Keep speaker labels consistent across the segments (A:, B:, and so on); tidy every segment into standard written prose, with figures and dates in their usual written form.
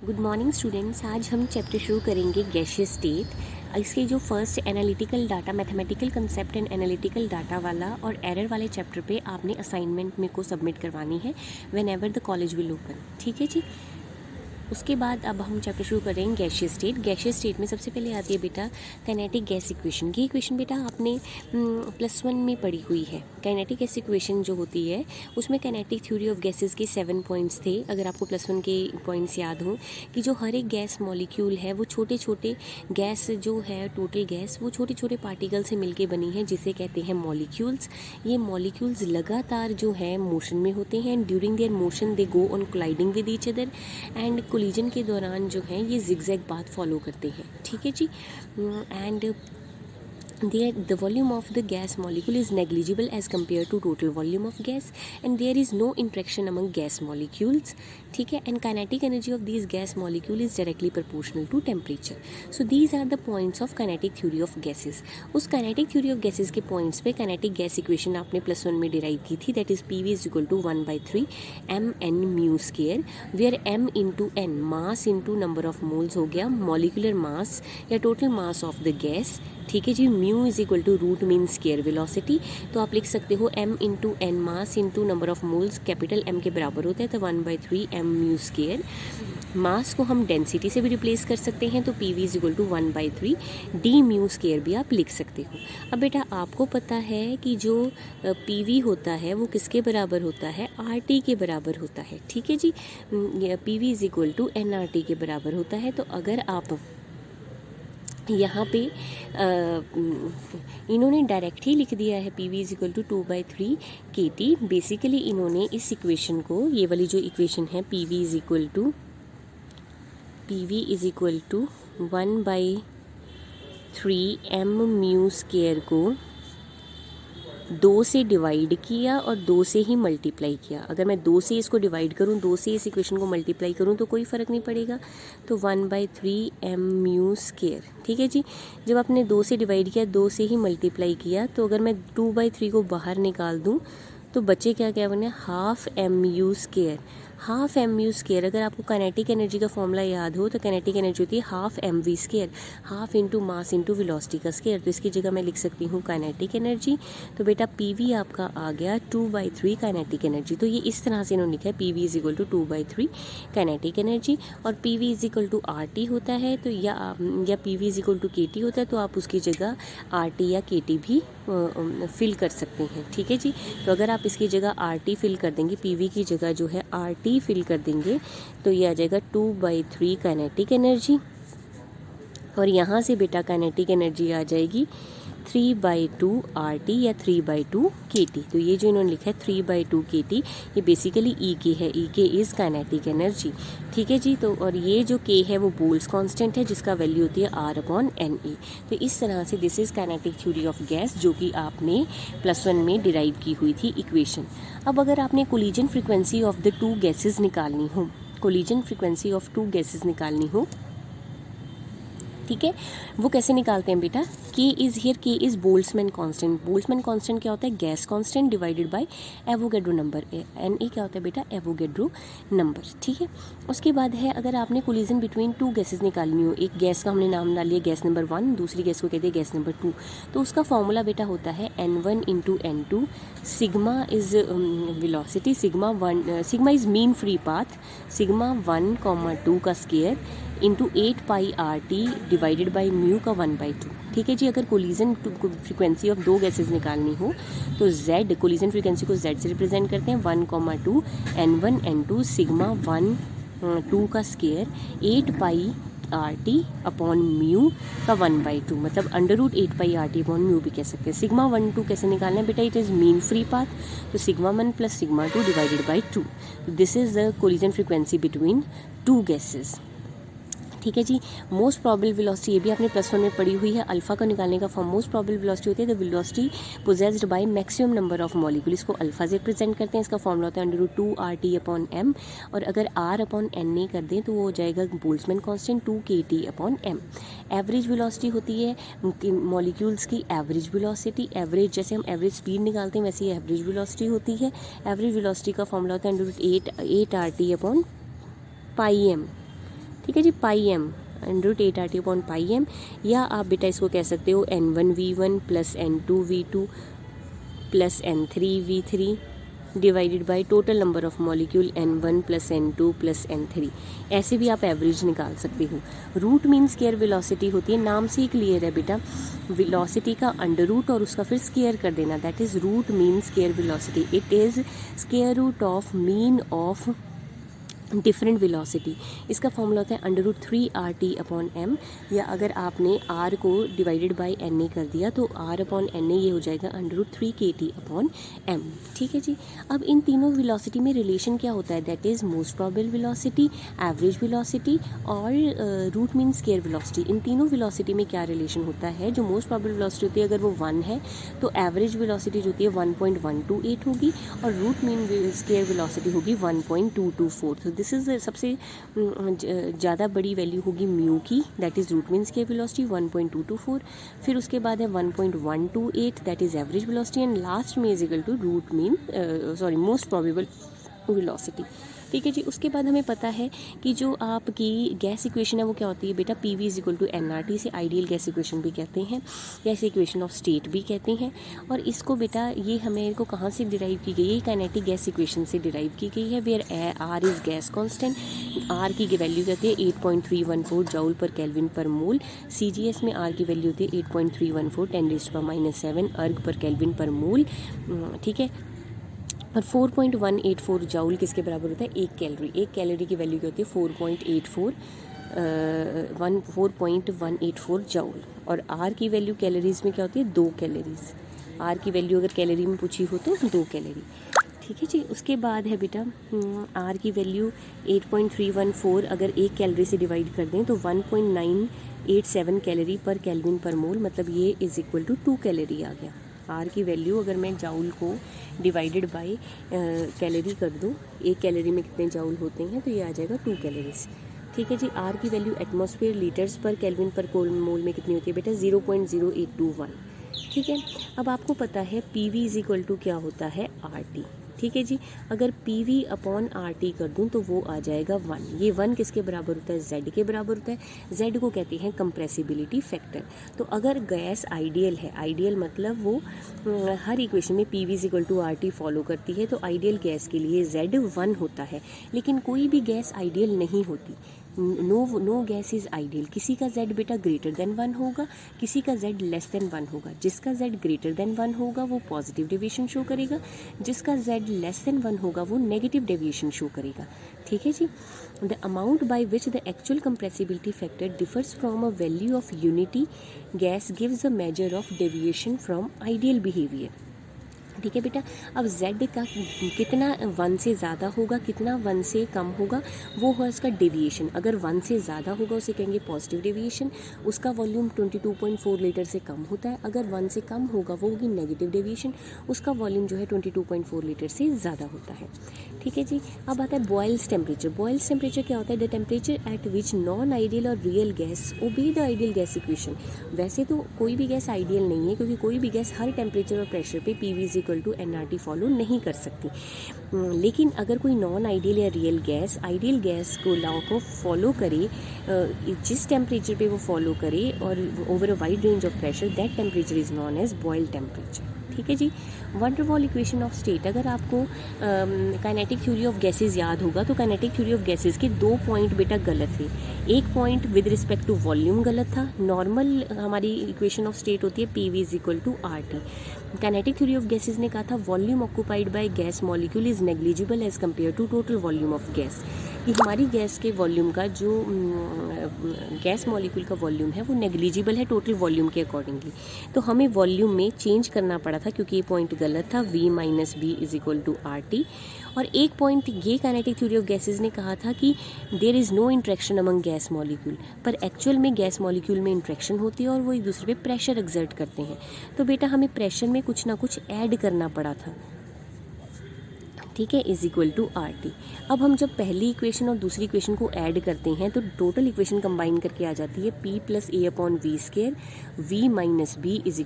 A: Good morning students. आज हम chapter शुरू करेंगे गैसियस स्टेट। इसके जो first analytical data, mathematical concept and analytical data वाला और एरर वाले चैप्टर पे आपने असाइनमेंट में को सबमिट करवानी है when ever the college will open. ठीक है जी। उसके बाद अब हम चैप्टर शुरू करेंगे गैसियस स्टेट। गैसियस स्टेट में सबसे पहले आती है बेटा काइनेटिक गैस इक्वेशन। ये इक्वेशन बेटा आपने +1 में पढ़ी हुई है। काइनेटिक गैस इक्वेशन जो होती है उसमें काइनेटिक थ्योरी ऑफ गैसेस के 7 पॉइंट्स थे। अगर आपको +1 के पॉइंट्स याद हो कि जो हर एक गैस मॉलिक्यूल है वो छोटे छोटे गैस जो है, टोटल गैस वो छोटे छोटे पार्टिकल से मिलके बनी है जिसे कहते हैं मॉलिक्यूल्स। ये मॉलिक्यूल्स लगातार जो है मोशन में होते हैं। During their motion they go on colliding with each other and collision के दौरान जो है ये जिगजैग पाथ फॉलो करते हैं। ठीक है जी। And the volume of the gas molecule is negligible as compared to total volume of gas and there is no interaction among gas molecules. ठीक है। and kinetic energy of these gas molecule is directly proportional to temperature. so these are the points of kinetic theory of gases. उस kinetic theory of gases के points पे kinetic gas equation आपने +1 में derive की थी, that is PV is equal to 1/3 mn mu square where m into n mass into number of moles हो गया molecular mass या total mass of the gas। ठीक है जी। Mu is equal to root mean square velocity. तो आप लिख सकते हो m into n mass into number of moles capital M के बराबर होता है, तो 1/3 m म्यू स्केयर। मास को हम डेंसिटी से भी रिप्लेस कर सकते हैं, तो PV is equal to 1/3 d mu square भी आप लिख सकते हो। अब बेटा आपको पता है कि जो PV होता है वो किसके बराबर होता है, RT के बराबर होता है। ठीक है जी। PV is equal to nRT के बराबर होता है। तो अगर आप यहाँ पे इन्होंने डायरेक्ट ही लिख दिया है PV is equal to 2/3 KT। Basically इन्होंने इस इक्वेशन को, ये वाली जो इक्वेशन है PV is equal to 1/3 m mu square को 2 से डिवाइड किया और 2 से ही मल्टीप्लाई किया। अगर मैं 2 से इसको डिवाइड करूं, 2 से इस इक्वेशन को मल्टीप्लाई करूं तो कोई फ़र्क नहीं पड़ेगा। तो 1/3 m म्यू स्केयर। ठीक है जी। जब आपने 2 से डिवाइड किया, 2 से ही मल्टीप्लाई किया, तो अगर मैं 2/3 को बाहर निकाल दूं तो बचे क्या क्या बने, half m mu square. Half m mu square, अगर आपको काइनेटिक एनर्जी का फॉर्मूला याद हो तो काइनेटिक एनर्जी होती है half mv square, half into mass into velocity का स्केयर। तो इसकी जगह मैं लिख सकती हूँ काइनेटिक एनर्जी। तो बेटा PV आपका आ गया 2/3 काइनेटिक एनर्जी। तो ये इस तरह से इन्होंने लिखा है PV is equal to 2/3 kinetic energy. और PV is equal to RT होता है, तो या PV is equal to KT होता है, तो आप उसकी जगह RT या KT भी फिल कर सकते हैं। ठीक है जी। तो अगर आप इसकी जगह RT फिल कर देंगे, PV की जगह जो है RT फिल कर देंगे, तो ये आ जाएगा 2/3 काइनेटिक एनर्जी। और यहाँ से बेटा काइनेटिक एनर्जी आ जाएगी 3/2 RT या 3/2 KT। तो ये जो इन्होंने लिखा है 3/2 KT, ये बेसिकली EK है। EK is kinetic energy. ठीक है जी। तो और ये जो K है वो बोल्स कांस्टेंट है जिसका वैल्यू होती है R/NA। तो इस तरह से this is kinetic theory of gas, जो कि आपने +1 में डिराइव की हुई थी इक्वेशन। अब अगर आपने collision frequency of the 2 gases निकालनी हो, कोलिजन फ्रिक्वेंसी ऑफ 2 गैसेज निकालनी हो, ठीक है, वो कैसे निकालते हैं बेटा। K is Boltzmann constant. Boltzmann constant क्या होता है, gas constant divided by Avogadro number. Na क्या होता है बेटा, एवोगैड्रो नंबर। ठीक है। उसके बाद है अगर आपने कोलिजन बिटवीन 2 गैसेज निकालनी हो, एक गैस का हमने नाम डाल लिया गैस नंबर 1, दूसरी गैस को कहते हैं गैस नंबर 2, तो उसका फॉर्मूला बेटा होता है N1 into N2। Sigma is velocity, sigma is mean free path, sigma 1, 2 का square into 8 πRT divided by mu का 1/2। ठीक है जी। अगर कोलिजन फ्रिक्वेंसी ऑफ 2 गैसेज निकालनी हो तो Z, कोलिजन फ्रिक्वेंसी को Z से रिप्रेजेंट करते हैं, 1, 2 N1 N2 सिग्मा 1, 2 का स्केयर 8 πRT अपॉन म्यू का 1/2, मतलब √8 πRT अपॉन म्यू भी कह सकते हैं। सिग्मा 1, 2 कैसे निकालना है बेटा, it is mean free path, तो sigma 1 plus sigma 2 divided by 2। This is the collision frequency between 2 gases. ठीक है जी। मोस्ट प्रोबेबल वेलोसिटी, ये भी आपने +1 में पढ़ी हुई है। अल्फा को निकालने का फॉर्म, मोस्ट प्रोबेबल वेलोसिटी होती है the velocity possessed by maximum number of molecule. इसको अल्फा से रिप्रेजेंट करते हैं। इसका फॉर्मूला होता है √2 RT अपॉन M। और अगर R/NA कर दें तो वो हो जाएगा Boltzmann constant 2 KT upon M। Average velocity होती है मॉलिक्यूल्स की एवरेज वेलोसिटी। एवरेज, जैसे हम एवरेज स्पीड निकालते हैं वैसे ही एवरेज वेलोसिटी होती है। एवरेज वेलोसिटी का फॉर्मूला होता है √8 RT अपॉन πm। ठीक है जी, पाई एम √8RT/πm, या आप बेटा इसको कह सकते हो N1V1 plus N2V2 plus N3V3 divided by total number of molecule N1 plus N2 plus N3। ऐसे भी आप एवरेज निकाल सकते हो। रूट मीन स्क्वायर वेलोसिटी होती है, नाम से ही क्लियर है बेटा, वेलोसिटी का अंडर रूट और उसका फिर स्क्वायर कर देना, that is root mean square velocity. It is square root of mean of different velocity. इसका फॉर्मूला होता है √3RT/m, या अगर आपने r को डिवाइडेड बाय na कर दिया तो r/na ये हो जाएगा √3kT/m। ठीक है जी। अब इन तीनों वेलोसिटी में रिलेशन क्या होता है, that is most probable velocity, average velocity और रूट मीन स्क्वायर वेलोसिटी। इन तीनों वेलोसिटी में क्या रिलेशन होता है, जो मोस्ट प्रोबेबल वेलोसिटी होती है अगर वो 1 है तो एवरेज वेलोसिटी जो होती है 1.128 होगी और रूट मीन स्क्वायर वेलोसिटी होगी 1.224। दिस इज सबसे ज़्यादा बड़ी वैल्यू होगी म्यू की, that is root mean square velocity 1.224। फिर उसके बाद है 1.128 that is average velocity, and last में is equal to root mean most probable velocity. ठीक है जी। उसके बाद हमें पता है कि जो आपकी गैस इक्वेशन है वो क्या होती है बेटा, PV = nRT, से आइडियल गैस इक्वेशन भी कहते हैं, गैस इक्वेशन ऑफ स्टेट भी कहते हैं। और इसको बेटा ये हमें को कहाँ से डिराइव की गई है, काइनेटिक गैस इक्वेशन से डिराइव की गई है, where R is gas constant, R की वैल्यू कहती है 8.314 joule per kelvin per mole. CGS में R की वैल्यू होती है 8.314 10⁻⁷ अर्ग पर केल्विन पर मोल। ठीक है। और 4.184 जूल किसके बराबर होता है, 1 कैलोरी। 1 कैलोरी की वैल्यू क्या होती है 4.184 जूल। और R की वैल्यू कैलोरीज में क्या होती है 2 कैलोरीज। R की वैल्यू अगर कैलोरी में पूछी हो तो 2 कैलोरी। ठीक है जी। उसके बाद है बेटा R की वैल्यू 8.314 अगर 1 कैलोरी से डिवाइड कर दें तो 1.987 कैलोरी पर केल्विन पर मोल, मतलब ये इज इक्वल टू 2 कैलोरी आ गया। R की वैल्यू अगर मैं जाउल को डिवाइडेड बाय कैलोरी कर दूँ, 1 कैलोरी में कितने जाउल होते हैं तो ये आ जाएगा 2 कैलोरीज। ठीक है जी। R की वैल्यू एटमॉस्फेयर लीटर्स पर केल्विन पर मोल में कितनी होती है बेटा 0.0821। ठीक है। अब आपको पता है PV = क्या होता है RT। ठीक है जी। अगर PV/RT कर दूं तो वो आ जाएगा 1। ये 1 किसके बराबर होता है, Z के बराबर होता है। Z को कहते हैं कंप्रेसिबिलिटी फैक्टर। तो अगर गैस आइडियल है, आइडियल मतलब वो हर इक्वेशन में PV = RT फॉलो करती है, तो आइडियल गैस के लिए Z 1 होता है। लेकिन कोई भी गैस आइडियल नहीं होती, नो गैस इज़ आइडियल। किसी का Z बेटा ग्रेटर देन 1 होगा, किसी का Z लेस देन 1 होगा। जिसका Z ग्रेटर देन 1 होगा वो पॉजिटिव डेविएशन शो करेगा, जिसका Z लेस देन 1 होगा वो नेगेटिव डेविएशन शो करेगा। ठीक है जी। The amount by which the actual compressibility factor differs from a value of unity gas gives a measure of deviation from ideal behaviour. ठीक है बेटा। अब Z का कितना 1 से ज़्यादा होगा, कितना 1 से कम होगा, वो है उसका डेविएशन। अगर 1 से ज़्यादा होगा उसे कहेंगे पॉजिटिव डेविएशन, उसका वॉल्यूम 22.4 लीटर से कम होता है। अगर 1 से कम होगा वो होगी नेगेटिव डेविएशन, उसका वॉल्यूम जो है 22.4 लीटर से ज़्यादा होता है। ठीक है जी। अब आता है बॉयल्स टेम्परेचर। बॉयल्स टेम्परेचर क्या होता है, the temperature at which non ideal और real gas obey the ideal gas equation. वैसे तो कोई भी गैस आइडियल नहीं है, क्योंकि कोई भी गैस हर टेम्परेचर और प्रेशर पे PV = nRT फॉलो नहीं कर सकती। लेकिन अगर कोई नॉन आइडियल या रियल गैस आइडियल गैस को लॉ को फॉलो करे, जिस टेम्परेचर पे वो फॉलो करे और over a wide range of pressure, that temperature is known as Boyle temperature. ठीक है जी। Van der Waals equation of state. अगर आपको काइनेटिक थ्योरी ऑफ गैसेज याद होगा तो काइनेटिक थ्योरी ऑफ गैसेज के 2 पॉइंट बेटा गलत थे। एक point with respect to volume गलत था। नॉर्मल हमारी इक्वेशन ऑफ स्टेट होती है PV = RT। Kinetic theory of gases ने कहा था volume occupied by gas molecule is negligible as compare to total volume of gas. कि हमारी गैस के वॉल्यूम का जो गैस मॉलिक्यूल का वॉल्यूम है वो नेग्लिजिबल है टोटल वॉल्यूम के अकॉर्डिंगली। तो हमें वॉल्यूम में चेंज करना पड़ा था क्योंकि ये पॉइंट गलत था, V - B = RT। और एक पॉइंट ये काइनेटिक थ्योरी ऑफ गैसेज ने कहा था कि there is no interaction among gas molecule, पर एक्चुअल में गैस मॉलिक्यूल में इंट्रैक्शन होती है और वो एक दूसरे पे प्रेशर एक्सर्ट करते हैं। तो बेटा हमें प्रेशर में कुछ ना कुछ ऐड करना पड़ा था। ठीक है, = RT। अब हम जब पहली इक्वेशन और दूसरी इक्वेशन को ऐड करते हैं तो टोटल इक्वेशन कंबाइन करके आ जाती है P + A/V², V - B =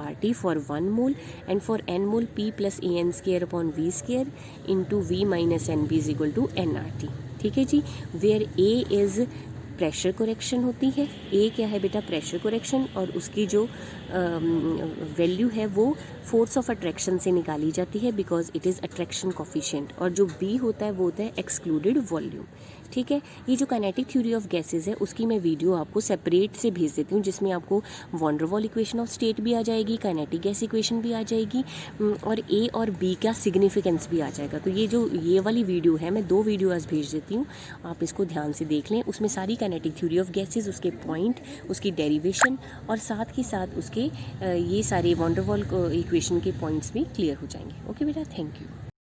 A: RT for 1 mole and for n mole P + AN²/V² into V - NB = nRT। ठीक है जी। Where A is pressure correction होती है। ए क्या है बेटा, प्रेशर करेक्शन, और उसकी जो वैल्यू है वो फोर्स ऑफ अट्रैक्शन से निकाली जाती है because it is attraction coefficient. और जो बी होता है वो होता है एक्सक्लूडेड वॉल्यूम। ठीक है, ये जो काइनेटिक थ्योरी ऑफ गैसेस है उसकी मैं वीडियो आपको सेपरेट से भेज देती हूँ, जिसमें आपको van der Waals equation of state भी आ जाएगी, काइनेटिक गैस इक्वेशन भी आ जाएगी, और ए और बी का सिग्निफिकेंस भी आ जाएगा। तो ये वाली वीडियो है, मैं 2 वीडियो आज भेज देती हूँ, आप इसको ध्यान से देख लें। उसमें सारी काइनेटिक थ्योरी ऑफ गैसेस, उसके पॉइंट, उसकी डेरिवेशन, और साथ ही साथ उसके ये सारे वॉन डेर वाल इक्वेशन के पॉइंट्स भी क्लियर हो जाएंगे। ओके बेटा, थैंक यू।